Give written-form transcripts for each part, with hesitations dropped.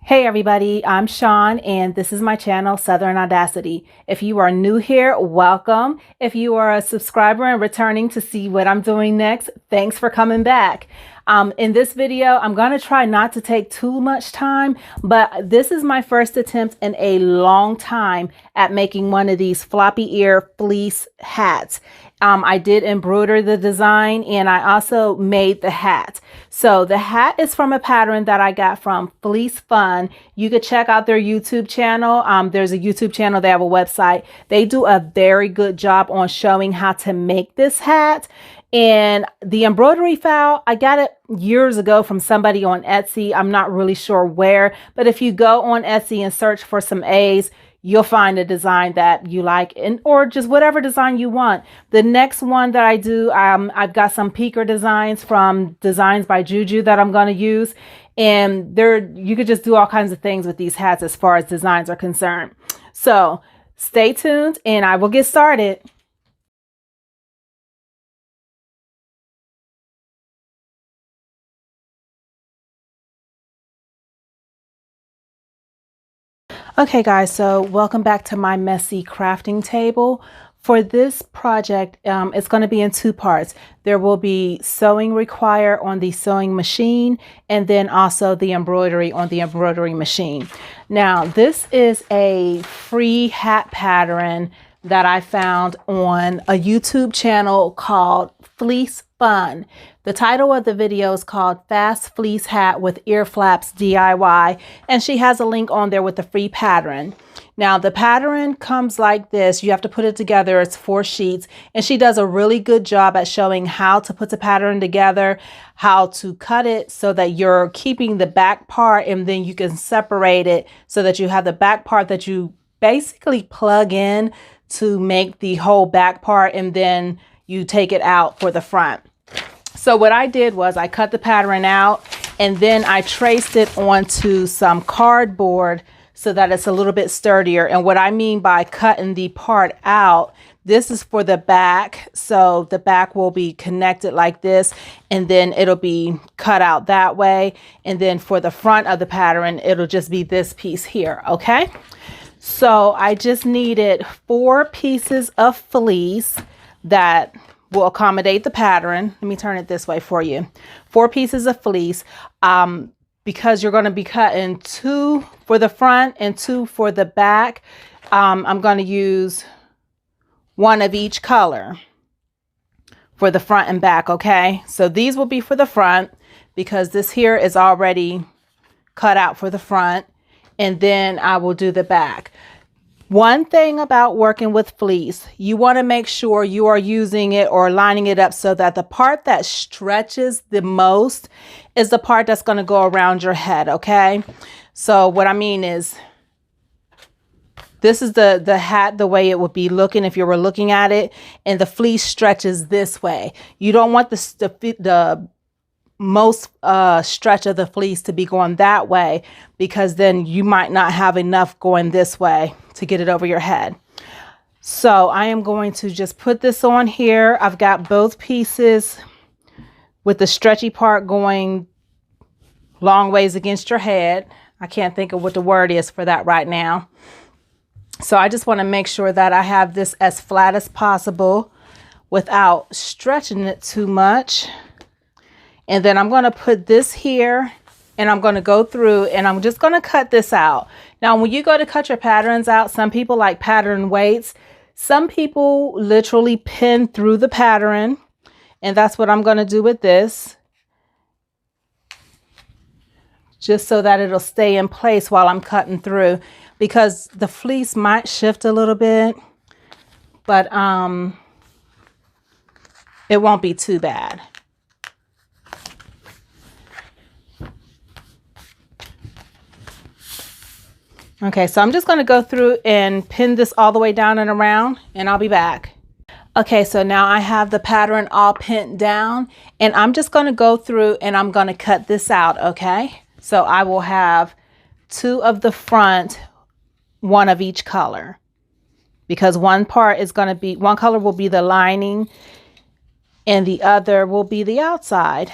Hey everybody, I'm Sean and this is my channel, Southern Audacity. If you are new here, welcome. If you are a subscriber and returning to see what I'm doing next, thanks for coming back. In this video, I'm going to try not to take too much time, but this is my first attempt in a long time at making one of these floppy ear fleece hats. I did embroider the design and I also made the hat. So the hat is from a pattern that I got from Fleece Fun. You could check out their YouTube channel. There's a YouTube channel. They have a website. They do a very good job on showing how to make this hat. And the embroidery file, I got it years ago from somebody on Etsy. I'm not really sure where, but if you go on Etsy and search for some A's, you'll find a design that you like, or just whatever design you want. The next one that I do, I've got some peeker designs from Designs by Juju that I'm going to use. And you could just do all kinds of things with these hats as far as designs are concerned. So stay tuned and I will get started. Okay guys, so welcome back to my messy crafting table. For this project, it's going to be in two parts. There will be sewing required on the sewing machine and then also the embroidery on the embroidery machine. Now, this is a free hat pattern that I found on a YouTube channel called Fleece Fun. The title of the video is called Fast Fleece Hat with Ear Flaps DIY, and she has a link on there with the free pattern. Now the pattern comes like this. You have to put it together. It's 4 sheets, and she does a really good job at showing how to put the pattern together, how to cut it so that you're keeping the back part, and then you can separate it so that you have the back part that you basically plug in to make the whole back part, and then you take it out for the front. So what I did was I cut the pattern out and then I traced it onto some cardboard so that it's a little bit sturdier. And what I mean by cutting the part out, this is for the back. So the back will be connected like this, and then it'll be cut out that way. And then for the front of the pattern, it'll just be this piece here. Okay. So I just needed 4 pieces of fleece that will accommodate the pattern. Let me turn it this way for you. 4 pieces of fleece, because you're going to be cutting 2 for the front and 2 for the back. I'm going to use 1 of each color for the front and back. Okay, so these will be for the front because this here is already cut out for the front, and then I will do the back. One thing about working with fleece, you want to make sure you are using it or lining it up so that the part that stretches the most is the part that's going to go around your head. Okay. So what I mean is, this is the hat, the way it would be looking if you were looking at it, and the fleece stretches this way. You don't want the most stretch of the fleece to be going that way, because then you might not have enough going this way to get it over your head. So I am going to just put this on here. I've got both pieces with the stretchy part going long ways against your head. I can't think of what the word is for that right now. So I just want to make sure that I have this as flat as possible without stretching it too much. And then I'm going to put this here and I'm going to go through and I'm just going to cut this out. Now, when you go to cut your patterns out, some people like pattern weights. Some people literally pin through the pattern, and that's what I'm going to do with this, just so that it'll stay in place while I'm cutting through, because the fleece might shift a little bit, but it won't be too bad. Okay, so I'm just going to go through and pin this all the way down and around, and I'll be back. Okay, so now I have the pattern all pinned down, and I'm just going to go through and I'm going to cut this out. Okay, so I will have 2 of the front, 1 of each color, because one color will be the lining and the other will be the outside.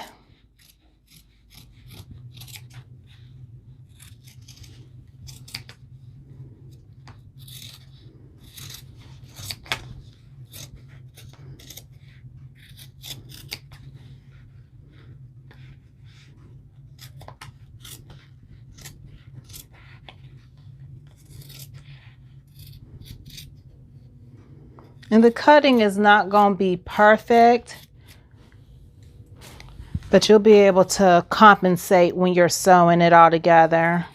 And the cutting is not going to be perfect, but you'll be able to compensate when you're sewing it all together.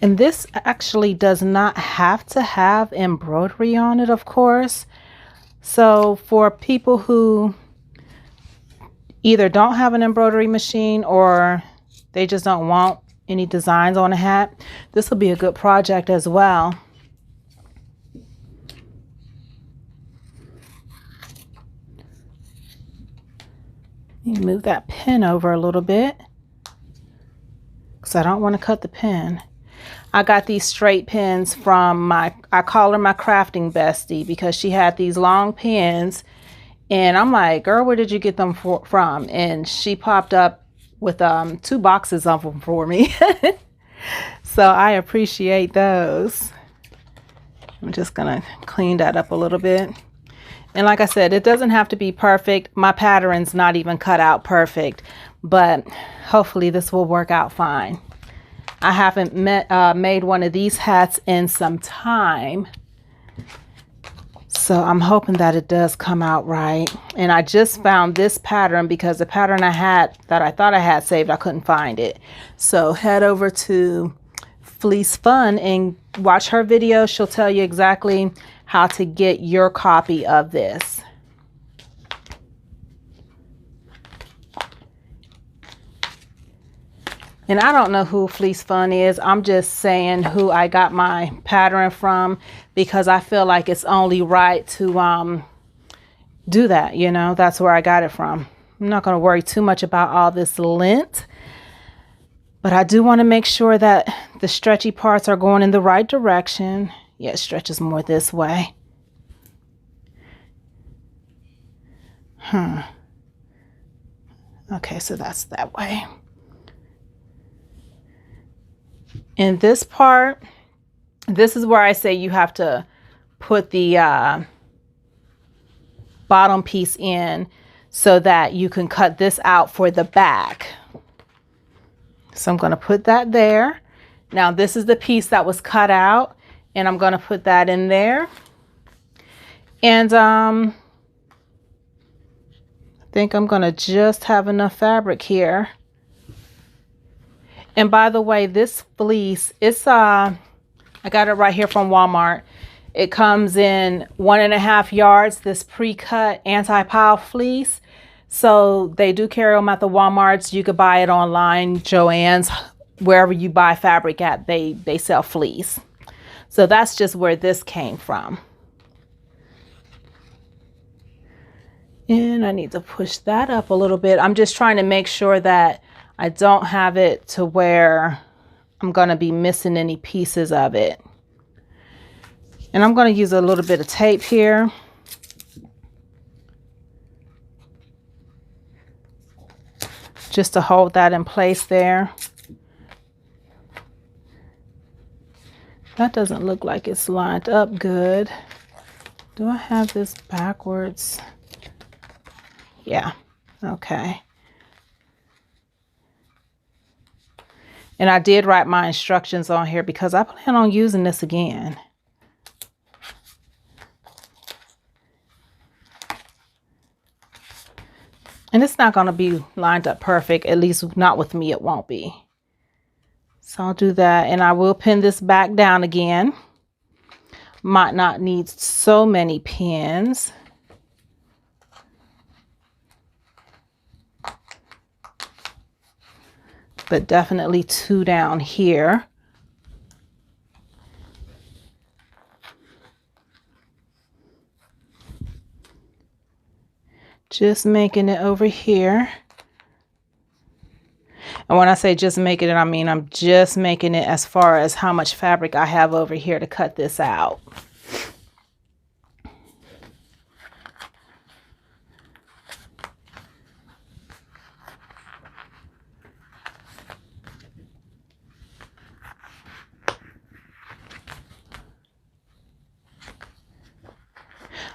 And this actually does not have to have embroidery on it, of course. So for people who either don't have an embroidery machine or they just don't want any designs on a hat, this will be a good project as well. You move that pin over a little bit because I don't want to cut the pin. I got these straight pins from I call her my crafting bestie because she had these long pins, and I'm like, girl, where did you get them from? And she popped up with 2 boxes of them for me. So I appreciate those. I'm just gonna clean that up a little bit. And like I said, it doesn't have to be perfect. My pattern's not even cut out perfect, but hopefully this will work out fine. I haven't made one of these hats in some time, so I'm hoping that it does come out right. And I just found this pattern because the pattern I had that I thought I had saved, I couldn't find it. So head over to Fleece Fun and watch her video. She'll tell you exactly how to get your copy of this. And I don't know who Fleece Fun is. I'm just saying who I got my pattern from because I feel like it's only right to do that, you know. That's where I got it from. I'm not going to worry too much about all this lint, but I do want to make sure that the stretchy parts are going in the right direction. Yeah, it stretches more this way. Okay, so that's that way. In this part, this is where I say you have to put the bottom piece in so that you can cut this out for the back. So I'm going to put that there. Now this is the piece that was cut out, and I'm going to put that in there. And I think I'm going to just have enough fabric here. And by the way, this fleece, it's I got it right here from Walmart. It comes in 1.5 yards, this pre-cut anti-pile fleece. So they do carry them at the Walmarts. You could buy it online, Joann's, wherever you buy fabric at, they sell fleece. So that's just where this came from. And I need to push that up a little bit. I'm just trying to make sure that I don't have it to where I'm going to be missing any pieces of it. And I'm going to use a little bit of tape here. Just to hold that in place there. That doesn't look like it's lined up good. Do I have this backwards? Yeah, okay. And I did write my instructions on here because I plan on using this again. And it's not going to be lined up perfect, at least not with me, it won't be. So I'll do that, and I will pin this back down again. Might not need so many pins. But definitely 2 down here. Just making it over here. And when I say just making it, I mean I'm just making it as far as how much fabric I have over here to cut this out.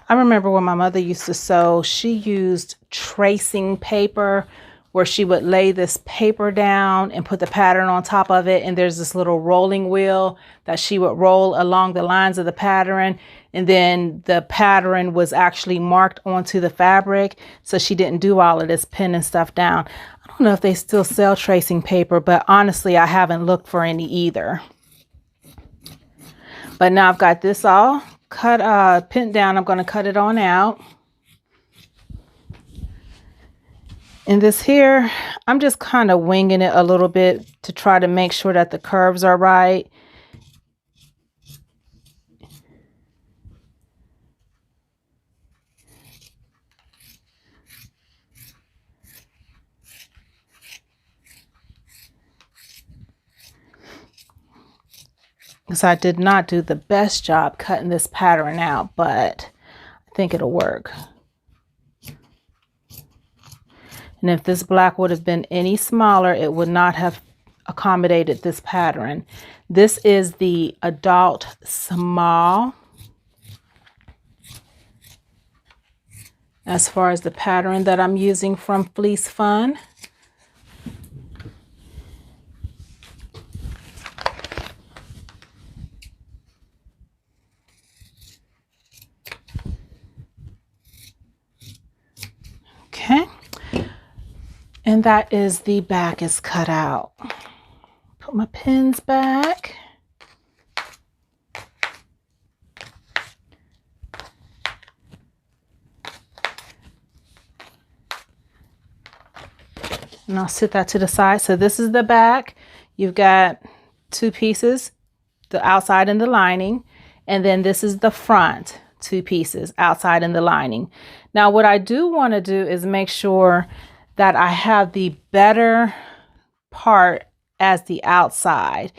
I remember when my mother used to sew, she used tracing paper where she would lay this paper down and put the pattern on top of it. And there's this little rolling wheel that she would roll along the lines of the pattern. And then the pattern was actually marked onto the fabric. So she didn't do all of this pinning stuff down. I don't know if they still sell tracing paper, but honestly, I haven't looked for any either. But now I've got this all cut, pinned down. I'm going to cut it on out. And this here, I'm just kind of winging it a little bit to try to make sure that the curves are right. Because I did not do the best job cutting this pattern out, but I think it'll work. And if this black would have been any smaller, it would not have accommodated this pattern. This is the adult small as far as the pattern that I'm using from Fleece Fun. Okay. And that is the back is cut out. Put my pins back. And I'll sit that to the side. So this is the back. You've got two pieces, the outside and the lining. And then this is the front, two pieces, outside and the lining. Now what I do want to do is make sure that I have the better part as the outside,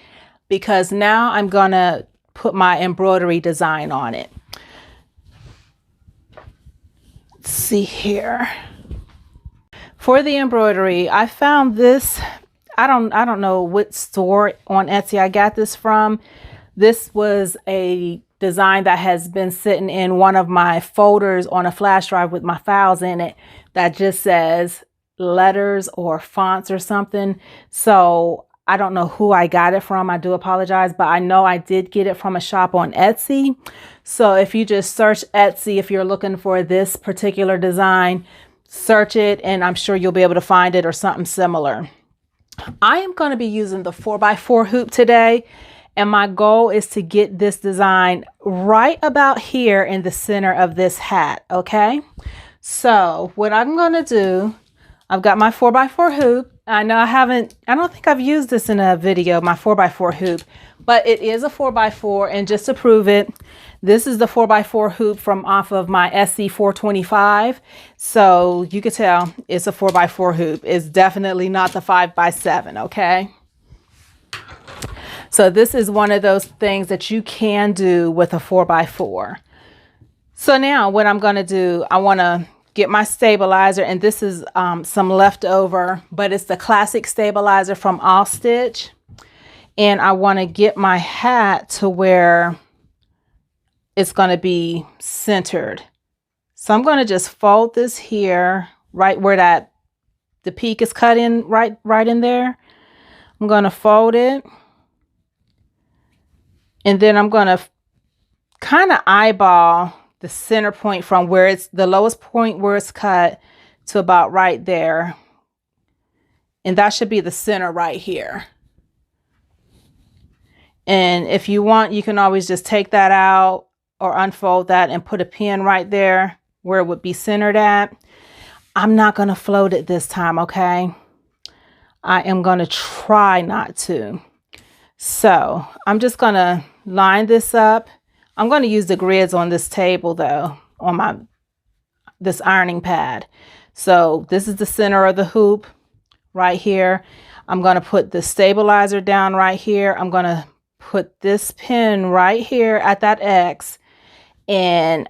because now I'm gonna put my embroidery design on it. Let's see here. For the embroidery, I found this, I don't know what store on Etsy I got this from. This was a design that has been sitting in one of my folders on a flash drive with my files in it that just says letters or fonts or something. So I don't know who I got it from. I do apologize, but I know I did get it from a shop on Etsy. So if you just search Etsy, if you're looking for this particular design, search it and I'm sure you'll be able to find it or something similar. I am going to be using the 4x4 hoop today. And my goal is to get this design right about here in the center of this hat. Okay. So what I'm going to do, I've got my 4x4 hoop. I know I don't think I've used this in a video, my 4x4 hoop, but it is a 4x4. And just to prove it, this is the 4x4 hoop from off of my SC425. So you could tell it's a 4x4 hoop. It's definitely not the 5x7. Okay. So this is one of those things that you can do with a 4x4. So now what I'm going to do, I want to get my stabilizer, and this is some leftover, but it's the classic stabilizer from All Stitch. And I want to get my hat to where it's going to be centered. So I'm going to just fold this here, right where the peak is cut in, right in there. I'm going to fold it. And then I'm going to kind of eyeball the center point from where it's the lowest point where it's cut to about right there. And that should be the center right here. And if you want, you can always just take that out or unfold that and put a pin right there where it would be centered at. I'm not going to float it this time, okay? I am going to try not to. So I'm just going to line this up. I'm going to use the grids on this table though, on this ironing pad. So this is the center of the hoop right here. I'm going to put the stabilizer down right here. I'm going to put this pin right here at that X. And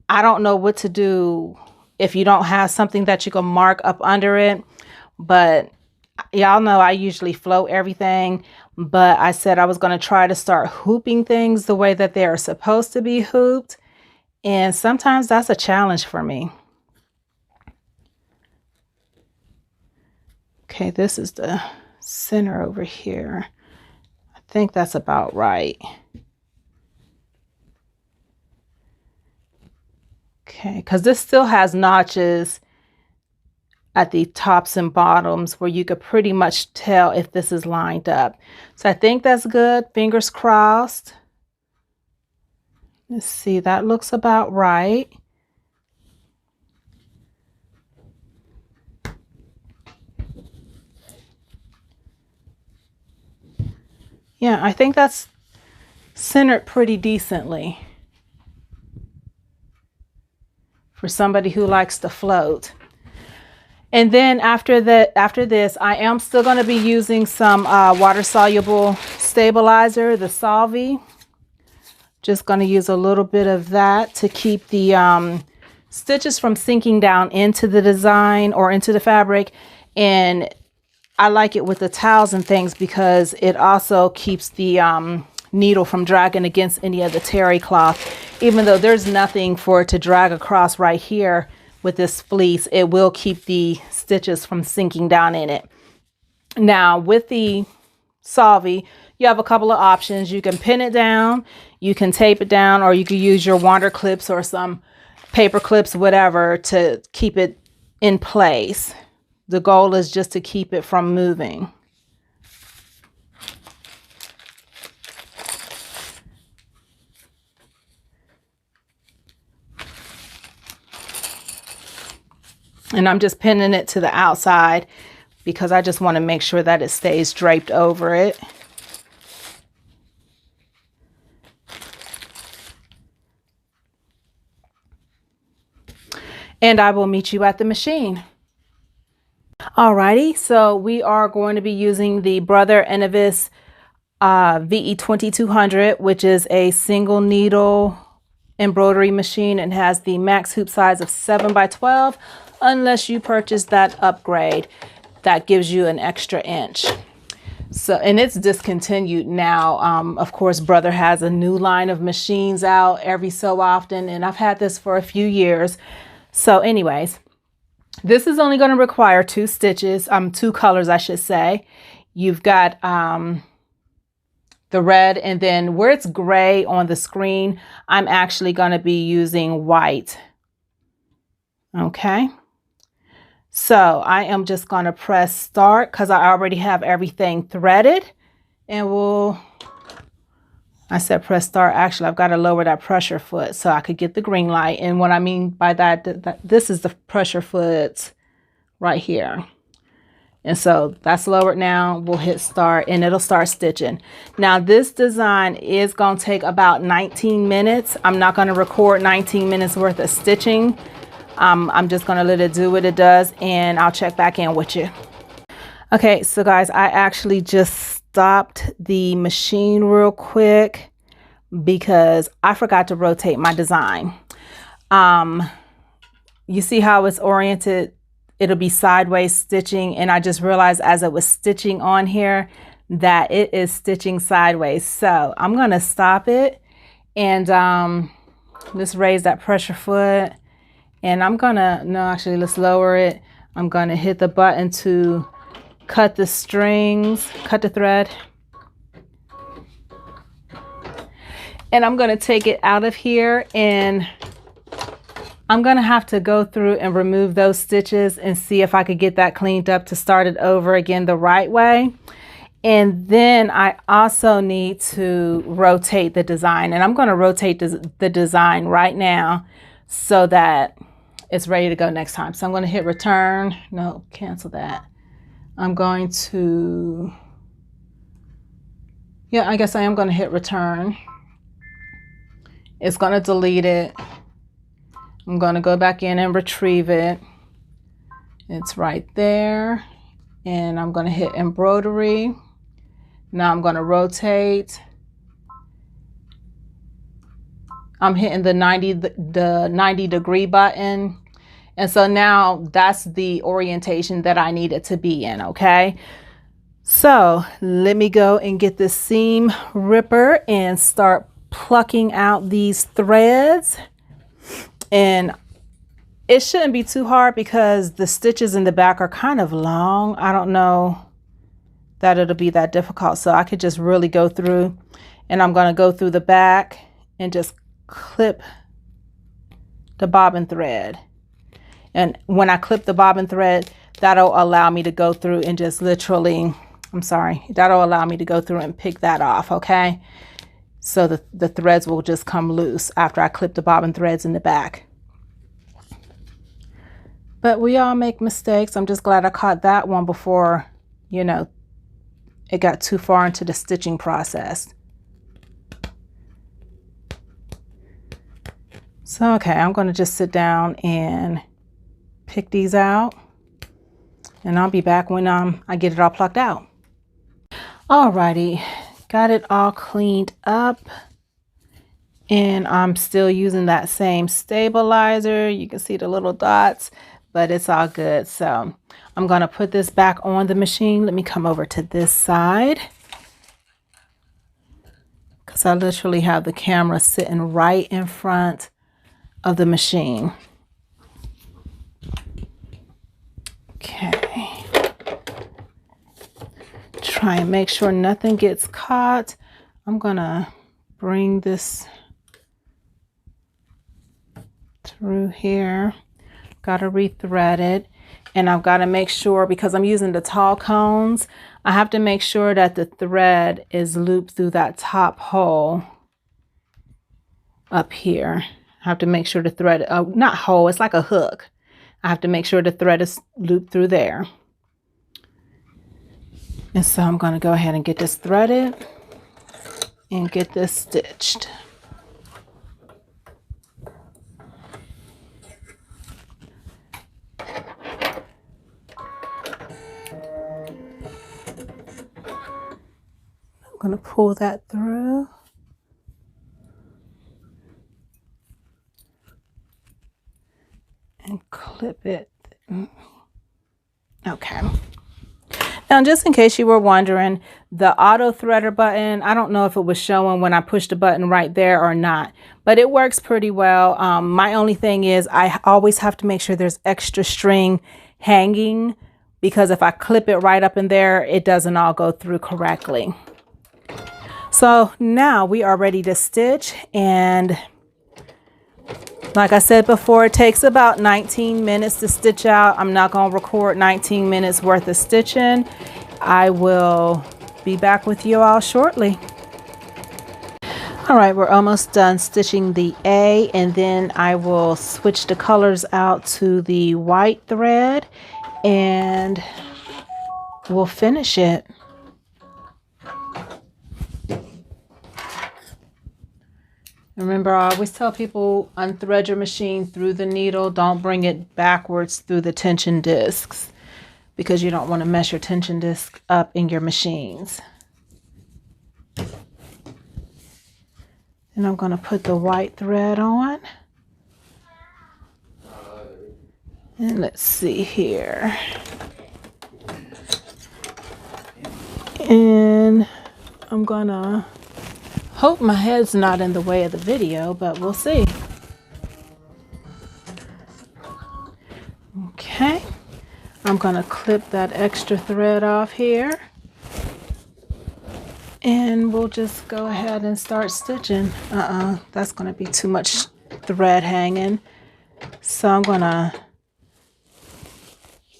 I don't know what to do if you don't have something that you can mark up under it, but y'all know I usually float everything, but I said I was going to try to start hooping things the way that they are supposed to be hooped. And sometimes that's a challenge for me. Okay, this is the center over here. I think that's about right. Okay, because this still has notches at the tops and bottoms where you could pretty much tell if this is lined up. So I think that's good. Fingers crossed. Let's see, that looks about right. Yeah, I think that's centered pretty decently for somebody who likes to float. And then after this, I am still going to be using some water-soluble stabilizer, the Solvay. Just going to use a little bit of that to keep the stitches from sinking down into the design or into the fabric. And I like it with the towels and things because it also keeps the needle from dragging against any of the terry cloth. Even though there's nothing for it to drag across right here with this fleece, it will keep the stitches from sinking down in it. Now with the Solvay, you have a couple of options. You can pin it down, you can tape it down, or you can use your wander clips or some paper clips, whatever, to keep it in place. The goal is just to keep it from moving. And I'm just pinning it to the outside because I just want to make sure that it stays draped over it. And I will meet you at the machine. Alrighty, so we are going to be using the Brother Enovis VE 2200, which is a single needle embroidery machine and has the max hoop size of 7x12, unless you purchase that upgrade that gives you an extra inch. So, and it's discontinued now. Of course, Brother has a new line of machines out every so often, and I've had this for a few years. So anyways, this is only going to require two stitches, two colors, I should say. You've got the red, and then where it's gray on the screen, I'm actually going to be using white. Okay. So I am just going to press start because I already have everything threaded, and I said press start. Actually, I've got to lower that pressure foot so I could get the green light. And what I mean by that, this is the pressure foot right here. And so that's lowered now. We'll hit start and it'll start stitching. Now this design is going to take about 19 minutes. I'm not going to record 19 minutes worth of stitching. I'm just going to let it do what it does, and I'll check back in with you. Okay, so guys, I actually just stopped the machine real quick because I forgot to rotate my design. You see how it's oriented? It'll be sideways stitching, and I just realized as it was stitching on here that it is stitching sideways. So I'm going to stop it and let's raise that pressure foot. And I'm gonna, no, actually, let's lower it. I'm gonna hit the button to cut the strings, cut the thread. And I'm gonna take it out of here, and I'm gonna have to go through and remove those stitches and see if I could get that cleaned up to start it over again the right way. And then I also need to rotate the design, and I'm gonna rotate the design right now so that it's ready to go next time. So I'm going to hit return. No, cancel that. I'm going to, yeah, I guess I am going to hit return. It's going to delete it. I'm going to go back in and retrieve it. It's right there. And I'm going to hit embroidery. Now I'm going to rotate. I'm hitting the 90 degree button. And so now that's the orientation that I need it to be in, okay? So let me go and get this seam ripper and start plucking out these threads. And it shouldn't be too hard because the stitches in the back are kind of long. I don't know that it'll be that difficult. So I could just really go through, and I'm going to go through the back and just clip the bobbin thread. And when I clip the bobbin thread, that'll allow me to go through and just literally, that'll allow me to go through and pick that off, okay? So the threads will just come loose after I clip the bobbin threads in the back. But we all make mistakes. I'm just glad I caught that one before, you know, it got too far into the stitching process. So, okay, I'm going to just sit down and pick these out, and I'll be back when I get it all plucked out. Alrighty, got it all cleaned up, and I'm still using that same stabilizer. You can see the little dots, but it's all good. So I'm going to put this back on the machine. Let me come over to this side, because I literally have the camera sitting right in front of the machine. Okay. Try and make sure nothing gets caught. I'm going to bring this through here. Got to rethread it, and I've got to make sure, because I'm using the tall cones, I have to make sure that the thread is looped through that top hole up here. I have to make sure the thread, not hole, it's like a hook. I have to make sure the thread is looped through there. And so I'm going to go ahead and get this threaded and get this stitched. I'm going to pull that through. And clip it. Okay. Now, just in case you were wondering, the auto threader button, I don't know if it was showing when I pushed the button right there or not, but it works pretty well. My only thing is I always have to make sure there's extra string hanging, because if I clip it right up in there, it doesn't all go through correctly. So now we are ready to stitch, and like I said before, it takes about 19 minutes to stitch out. I'm not going to record 19 minutes worth of stitching. I will be back with you all shortly. All right, we're almost done stitching the A, and then I will switch the colors out to the white thread, and we'll finish it. Remember, I always tell people, unthread your machine through the needle. Don't bring it backwards through the tension discs, because you don't want to mess your tension disc up in your machines. And I'm going to put the white thread on. And let's see here. And I'm going to hope my head's not in the way of the video, but we'll see. Okay, I'm going to clip that extra thread off here, and we'll just go ahead and start stitching. That's going to be too much thread hanging. So I'm going to,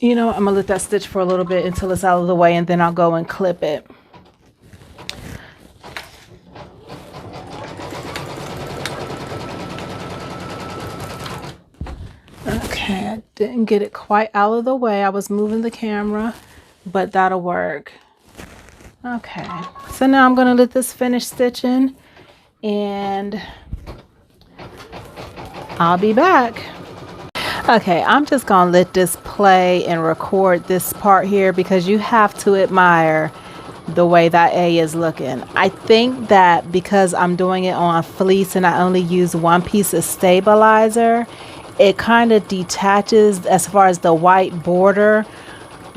I'm going to let that stitch for a little bit until it's out of the way, and then I'll go and clip it. Okay, I didn't get it quite out of the way. I was moving the camera, but that'll work. Okay, so now I'm going to let this finish stitching, and I'll be back. Okay, I'm just going to let this play and record this part here, because you have to admire the way that A is looking. I think that because I'm doing it on fleece and I only use one piece of stabilizer, it kind of detaches as far as the white border,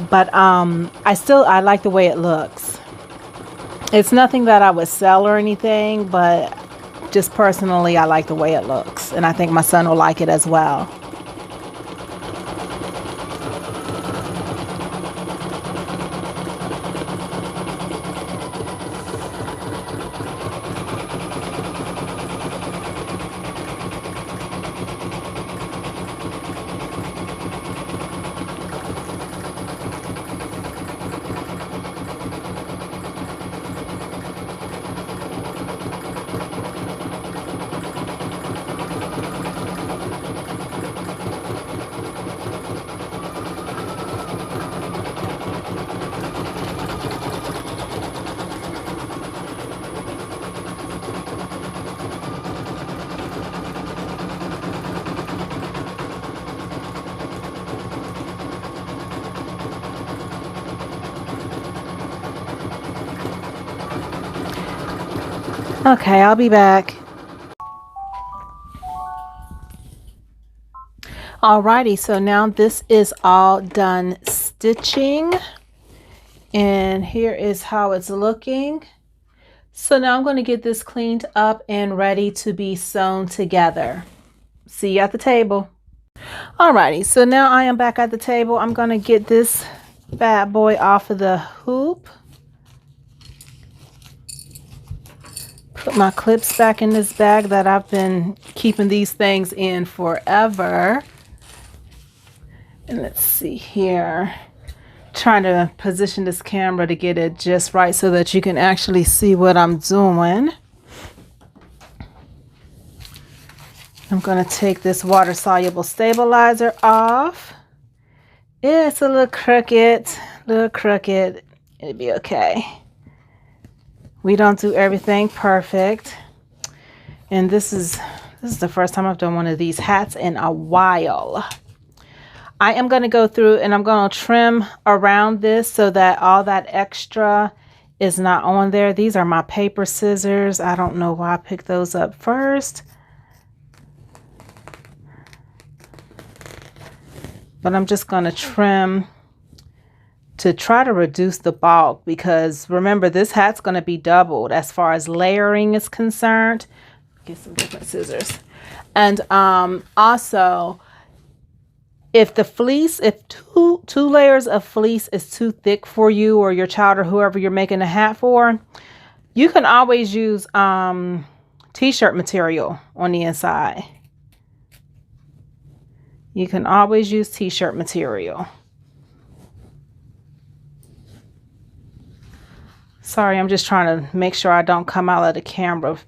but I like the way it looks. It's nothing that I would sell or anything, but just personally, I like the way it looks, and I think my son will like it as well. Okay, I'll be back. Alrighty, so now this is all done stitching, and here is how it's looking. So now I'm going to get this cleaned up and ready to be sewn together. See you at the table. Alrighty, so now I am back at the table. I'm going to get this bad boy off of the hoop. Put my clips back in this bag that I've been keeping these things in forever. And let's see here. Trying to position this camera to get it just right so that you can actually see what I'm doing. I'm going to take this water-soluble stabilizer off. It's a little crooked, It'll be okay. We don't do everything perfect. And this is the first time I've done one of these hats in a while. I am going to go through and I'm going to trim around this so that all that extra is not on there. These are my paper scissors. I don't know why I picked those up first. But I'm just going to trim to try to reduce the bulk, because remember, this hat's going to be doubled as far as layering is concerned. Get some different scissors. And also, if the fleece, if two layers of fleece is too thick for you or your child or whoever you're making a hat for, you can always use t-shirt material on the inside. You can always use t-shirt material. Sorry, I'm just trying to make sure I don't come out of the camera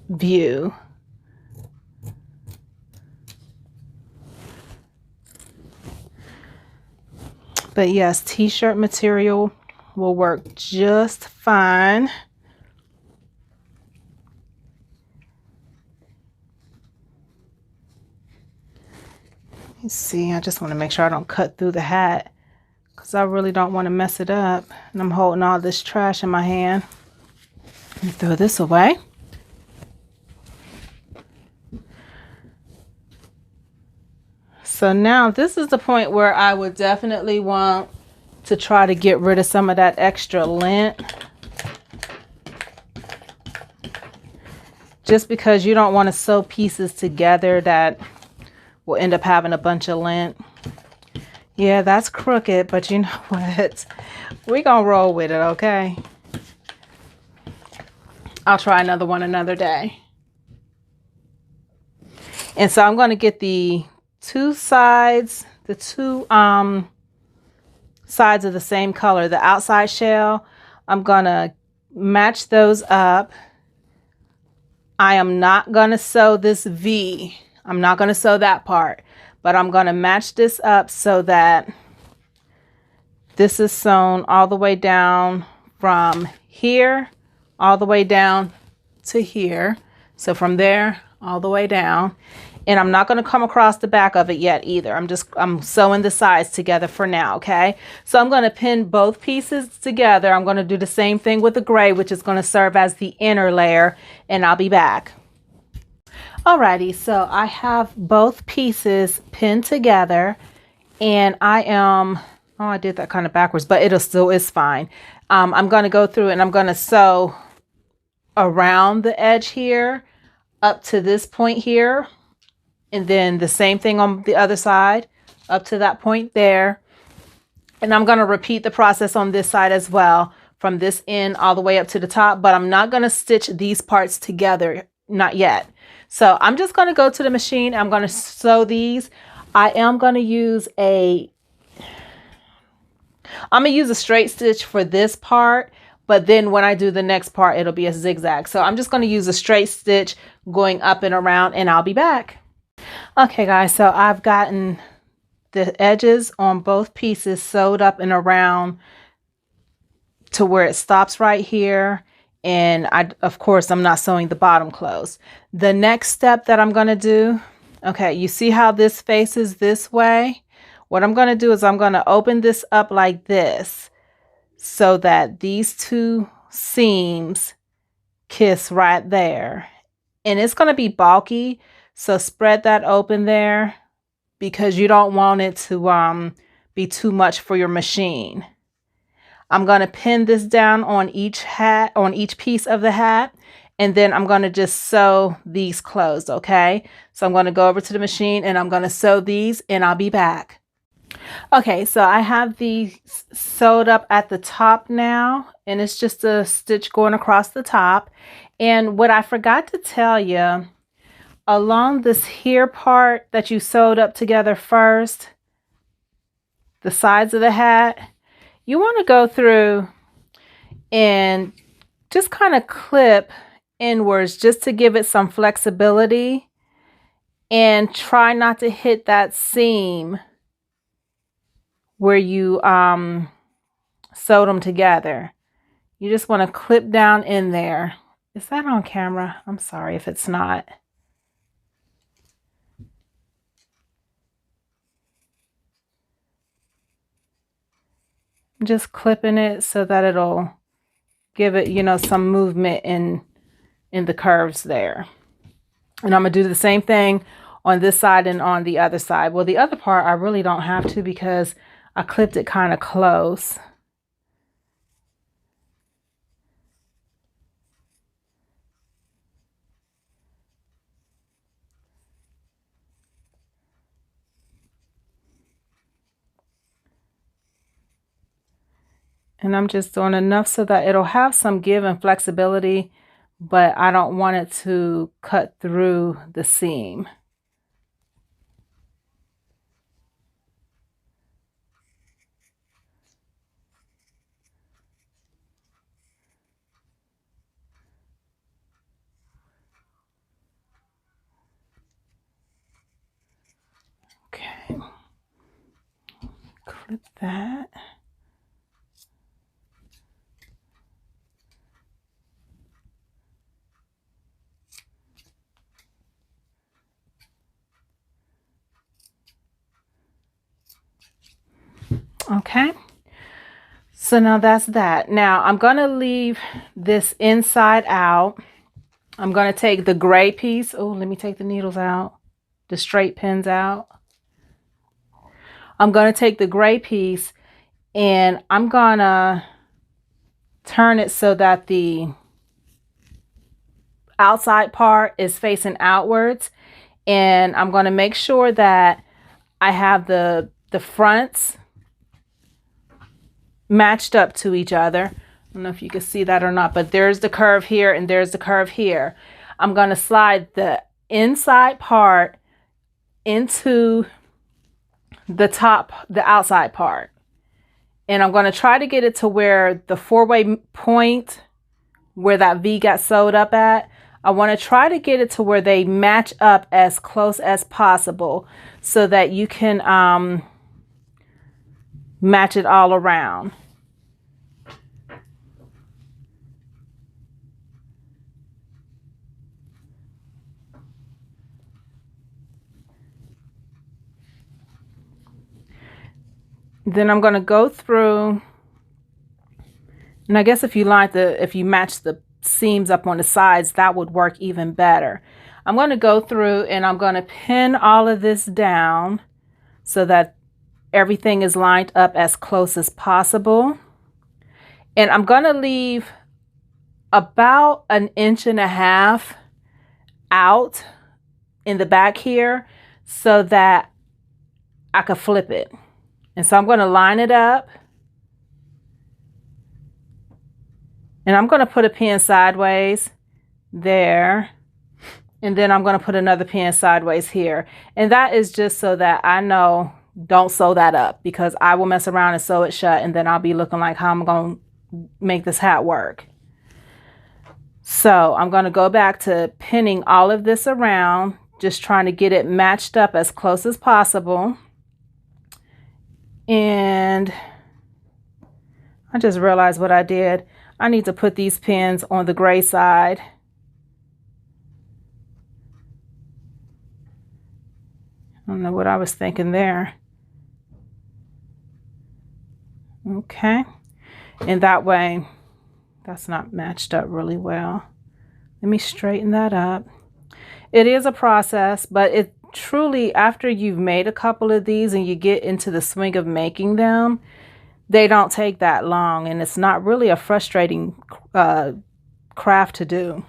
view. But yes, t-shirt material will work just fine. Let's see, I just want to make sure I don't cut through the hat, because I really don't want to mess it up. And I'm holding all this trash in my hand. Let me throw this away. So now this is the point where I would definitely want to try to get rid of some of that extra lint. Just because you don't want to sew pieces together that will end up having a bunch of lint. Yeah, that's crooked, but you know what? We're going to roll with it, okay? I'll try another one another day. And so I'm going to get the two sides, sides of the same color, the outside shell. I'm going to match those up. I am not going to sew this V. I'm not going to sew that part. But I'm going to match this up so that this is sewn all the way down from here, all the way down to here. So from there, all the way down. And I'm not going to come across the back of it yet either. I'm sewing the sides together for now, okay? So I'm going to pin both pieces together. I'm going to do the same thing with the gray, which is going to serve as the inner layer, and I'll be back. Alrighty, so I have both pieces pinned together, and I am, oh, I did that kind of backwards, but it still is fine. I'm going to go through and I'm going to sew around the edge here up to this point here. And then the same thing on the other side up to that point there. And I'm going to repeat the process on this side as well, from this end all the way up to the top, but I'm not going to stitch these parts together, not yet. So I'm just going to go to the machine. I'm going to sew these. I'm going to use a straight stitch for this part, but then when I do the next part, it'll be a zigzag. So I'm just going to use a straight stitch going up and around, and I'll be back. Okay guys, so I've gotten the edges on both pieces sewed up and around to where it stops right here. And of course, I'm not sewing the bottom close. The next step that I'm going to do, okay, you see how this faces this way? What I'm going to do is I'm going to open this up like this so that these two seams kiss right there. And it's going to be bulky, so spread that open there because you don't want it to be too much for your machine. I'm going to pin this down on each piece of the hat, and then I'm going to just sew these closed, okay? So I'm going to go over to the machine and I'm going to sew these, and I'll be back. Okay, so I have these sewed up at the top now, and it's just a stitch going across the top. And what I forgot to tell you, along this here part that you sewed up together first, the sides of the hat, you want to go through and just kind of clip inwards just to give it some flexibility, and try not to hit that seam where you sewed them together. You just want to clip down in there. Is that on camera? I'm sorry if it's not. Just clipping it so that it'll give it, you know, some movement in the curves there. And I'm gonna do the same thing on this side and on the other side. Well, the other part I really don't have to because I clipped it kind of close. And I'm just doing enough so that it'll have some give and flexibility, but I don't want it to cut through the seam. Okay, clip that. Okay, so now that's that. Now I'm going to leave this inside out. I'm going to take the gray piece. Oh, let me take the needles out, the straight pins out. I'm going to take the gray piece and I'm going to turn it so that the outside part is facing outwards. And I'm going to make sure that I have the fronts matched up to each other. I don't know if you can see that or not, but there's the curve here and there's the curve here. I'm going to slide the inside part into the outside part. And I'm going to try to get it to where the four-way point where that V got sewed up at, I want to try to get it to where they match up as close as possible so that you can match it all around. Then I'm going to go through, and I guess if you match the seams up on the sides, that would work even better. I'm going to go through and I'm going to pin all of this down so that everything is lined up as close as possible. And I'm going to leave about 1.5 inches out in the back here so that I could flip it. And so I'm going to line it up. And I'm going to put a pin sideways there. And then I'm going to put another pin sideways here. And that is just so that I know, don't sew that up, because I will mess around and sew it shut. And then I'll be looking like how I'm going to make this hat work. So I'm going to go back to pinning all of this around, just trying to get it matched up as close as possible. And I just realized what I did. I need to put these pins on the gray side. I don't know what I was thinking there. Okay. And that way, that's not matched up really well. Let me straighten that up. It is a process, but it truly, after you've made a couple of these and you get into the swing of making them, they don't take that long, and it's not really a frustrating craft to do.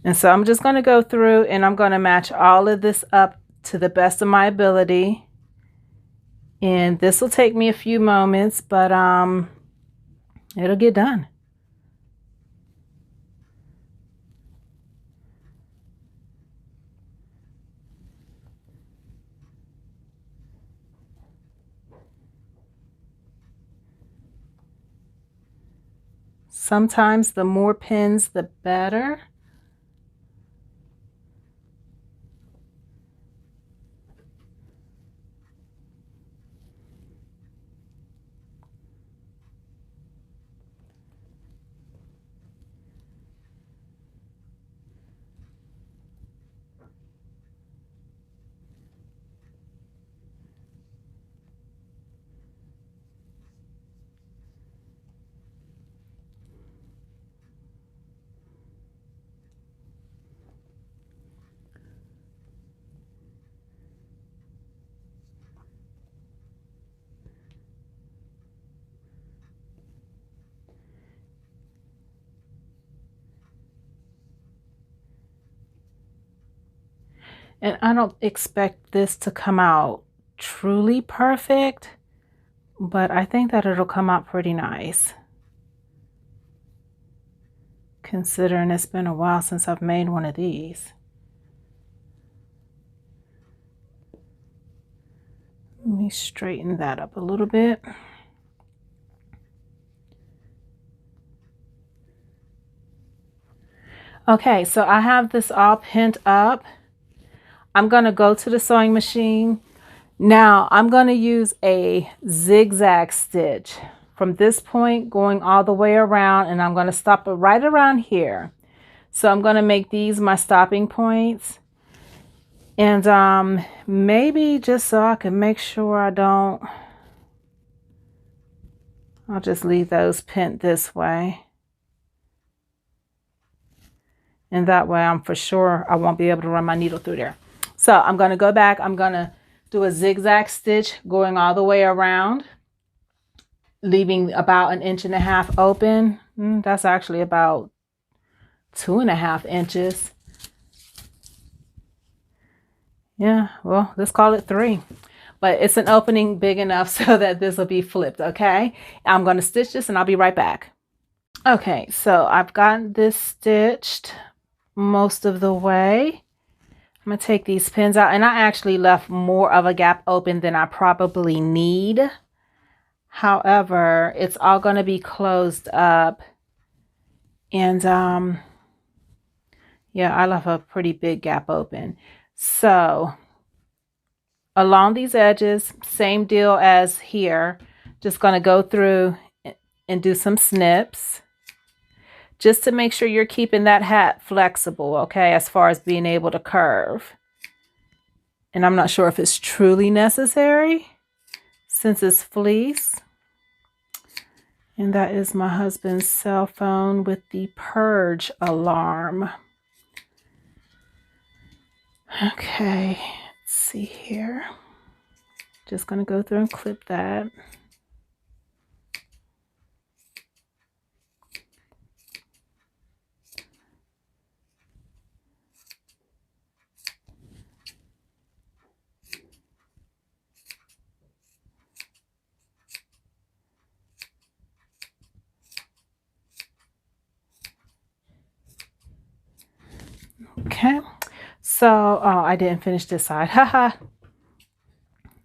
And so I'm just going to go through and I'm going to match all of this up to the best of my ability. And this will take me a few moments, but it'll get done. Sometimes the more pins, the better. And I don't expect this to come out truly perfect, but I think that it'll come out pretty nice, considering it's been a while since I've made one of these. Let me straighten that up a little bit. Okay, so I have this all pinned up. I'm going to go to the sewing machine. Now I'm going to use a zigzag stitch from this point going all the way around, and I'm going to stop it right around here. So I'm going to make these my stopping points. And maybe just so I can make sure I don't, I'll just leave those pinned this way. And that way I'm for sure I won't be able to run my needle through there. So I'm going to go back. I'm going to do a zigzag stitch going all the way around, leaving about 1.5 inches open. That's actually about 2.5 inches. Yeah, well, let's call it 3. But it's an opening big enough so that this will be flipped, okay? I'm going to stitch this and I'll be right back. Okay, so I've gotten this stitched most of the way. I'm going to take these pins out, and I actually left more of a gap open than I probably need. However, it's all going to be closed up. And yeah, I left a pretty big gap open. So along these edges, same deal as here, just going to go through and do some snips just to make sure you're keeping that hat flexible, okay, as far as being able to curve. And I'm not sure if it's truly necessary since it's fleece. And that is my husband's cell phone with the purge alarm. Okay, let's see here. Just gonna go through and clip that. Okay, so I didn't finish this side. Haha.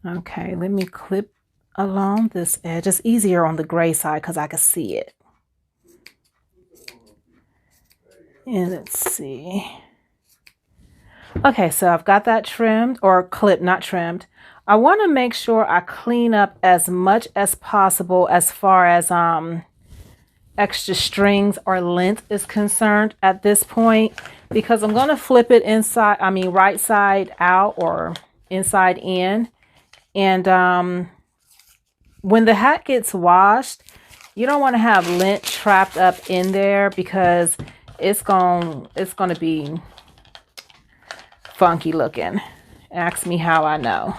Okay, let me clip along this edge. It's easier on the gray side because I can see it. And let's see. Okay, so I've got that trimmed, or clipped, not trimmed. I want to make sure I clean up as much as possible as far as extra strings or length is concerned at this point, because I'm going to flip it inside, right side out or inside in. And when the hat gets washed, you don't want to have lint trapped up in there because it's going to be funky looking. Ask me how I know.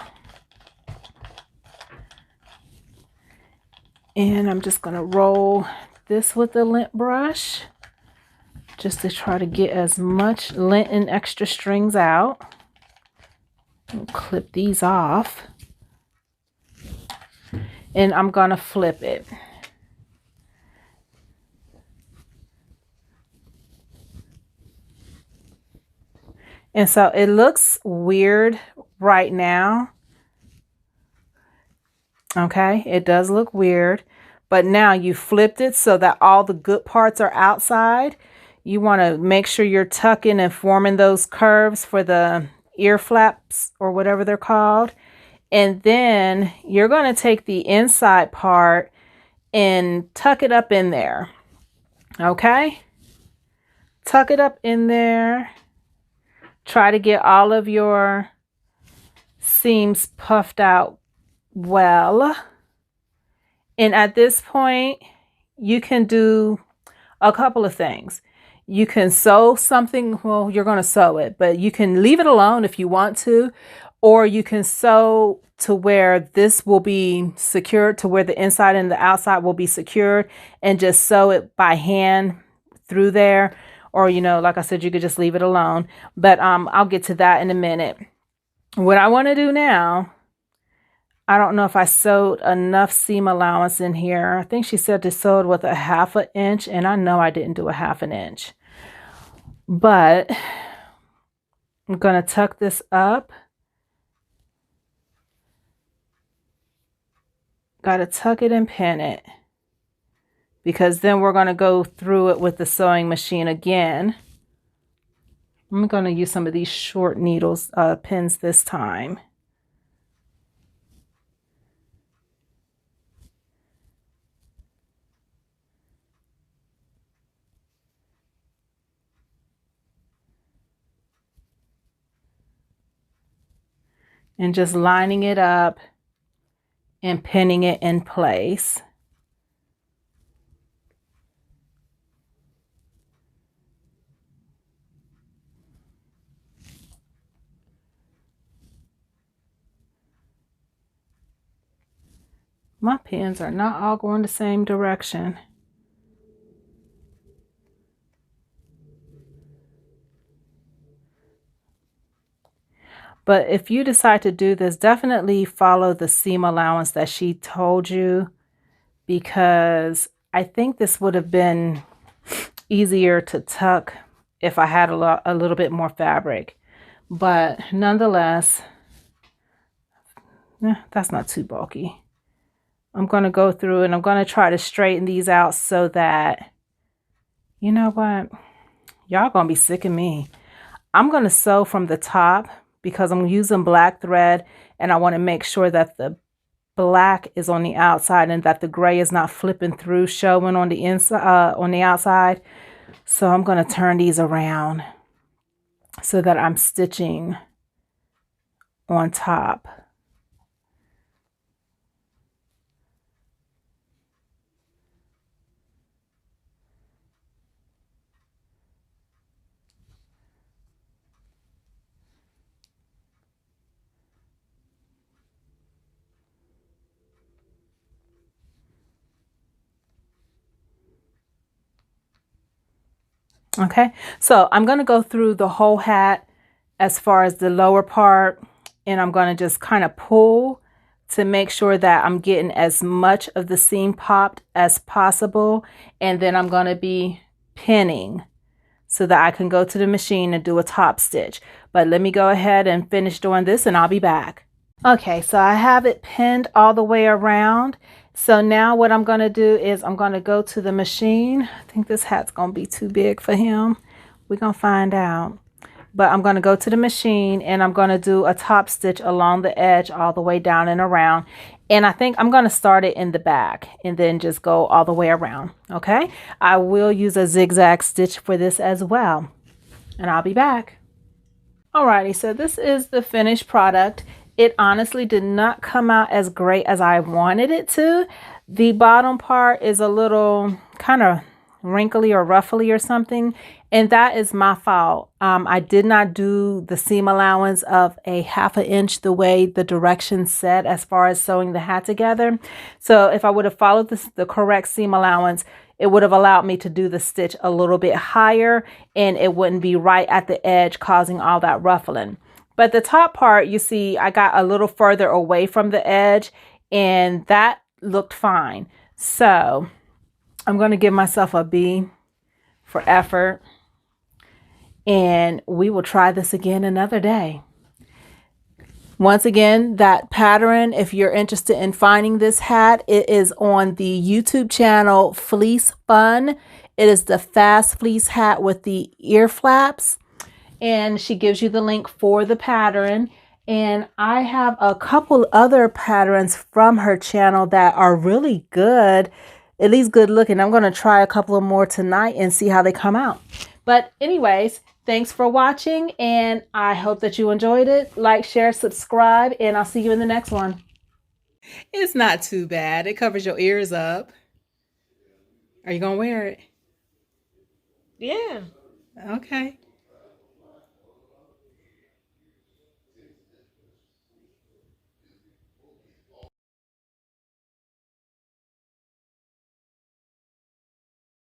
And I'm just going to roll this with the lint brush just to try to get as much lint and extra strings out. I'll clip these off. And I'm going to flip it. And so it looks weird right now. Okay, it does look weird. But now you flipped it so that all the good parts are outside. You want to make sure you're tucking and forming those curves for the ear flaps or whatever they're called. And then you're going to take the inside part and tuck it up in there. Okay? Tuck it up in there. Try to get all of your seams puffed out well. And at this point, you can do a couple of things. You can sew something. Well, you're going to sew it, but you can leave it alone if you want to, or you can sew to where this will be secured, to where the inside and the outside will be secured, and just sew it by hand through there. Or, like I said, you could just leave it alone. But I'll get to that in a minute. What I want to do now, I don't know if I sewed enough seam allowance in here. I think she said to sew it with a 1/2 inch, and I know I didn't do a 1/2 inch. But I'm going to tuck this up. Got to tuck it and pin it, because then we're going to go through it with the sewing machine again. I'm going to use some of these short needles, pins this time. And just lining it up and pinning it in place. My pins are not all going the same direction. But if you decide to do this, definitely follow the seam allowance that she told you, because I think this would have been easier to tuck if I had a little bit more fabric. But nonetheless, that's not too bulky. I'm going to go through and I'm going to try to straighten these out so that, you know what, y'all going to be sick of me. I'm going to sew from the top because I'm using black thread, and I want to make sure that the black is on the outside and that the gray is not flipping through, showing on the inside, on the outside. So I'm going to turn these around so that I'm stitching on top. Okay, so I'm going to go through the whole hat as far as the lower part, and I'm going to just kind of pull to make sure that I'm getting as much of the seam popped as possible. And then I'm going to be pinning so that I can go to the machine and do a top stitch. But let me go ahead and finish doing this and I'll be back. Okay, so I have it pinned all the way around. So now what I'm going to do is I'm going to go to the machine. I think this hat's going to be too big for him. We're going to find out. But I'm going to go to the machine and I'm going to do a top stitch along the edge all the way down and around. And I think I'm going to start it in the back and then just go all the way around. Okay, I will use a zigzag stitch for this as well. And I'll be back. Alrighty, so this is the finished product. It honestly did not come out as great as I wanted it to. The bottom part is a little kind of wrinkly or ruffly or something, and that is my fault. I did not do the seam allowance of a 1/2 inch the way the directions said as far as sewing the hat together. So if I would have followed the correct seam allowance, it would have allowed me to do the stitch a little bit higher and it wouldn't be right at the edge causing all that ruffling. But the top part, you see, I got a little further away from the edge and that looked fine. So I'm going to give myself a B for effort and we will try this again another day. Once again, that pattern, if you're interested in finding this hat, it is on the YouTube channel Fleece Fun. It is the fast fleece hat with the ear flaps. And she gives you the link for the pattern. And I have a couple other patterns from her channel that are really good, at least good looking. I'm going to try a couple of more tonight and see how they come out. But anyways, thanks for watching and I hope that you enjoyed it. Like, share, subscribe, and I'll see you in the next one. It's not too bad. It covers your ears up. Are you going to wear it? Yeah. Okay.